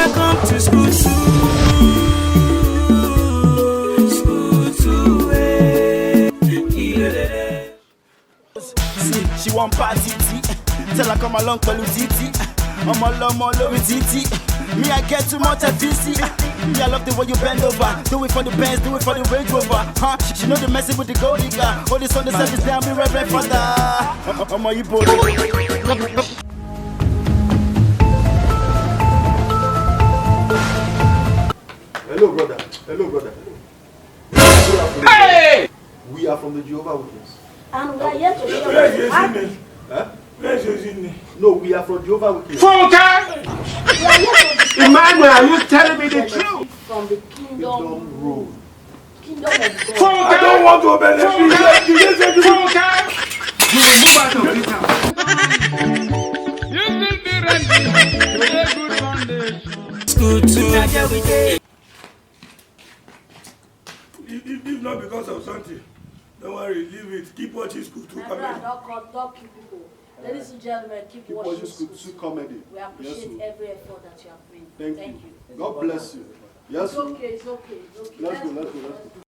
Welcome to school too. School too. See, she want party tea. Tell her come along, Pelu Titi. I'm all over Titi. Me, I get too much at DC. Me, I love the way you bend over. Do it for the Benz, do it for the Range Rover. Huh? She know the messing with the gold digger. All this on the service, down, be Reverend Father. I'm a Igbo. Hello, brother. Hello, brother. Hey! We are from the Jehovah Witness. And we are here to show you. Huh? Where's your name? No, we are from Jehovah Witness. Funke! Emmanuel, are you telling me the truth? From the kingdom Road. Kingdom of God. Funke! I don't want to obey the Funke! You will move out of this house. You will be ready to a good foundation. School too. If not because of something, don't worry, leave it. Keep watching School 2 My comedy. brother, don't keep people. Ladies and gentlemen, keep watching School 2 comedy. We appreciate Yes, every effort that you have made. Thank you. God bless you. Yes, It's okay, it's okay, it's okay. let's go.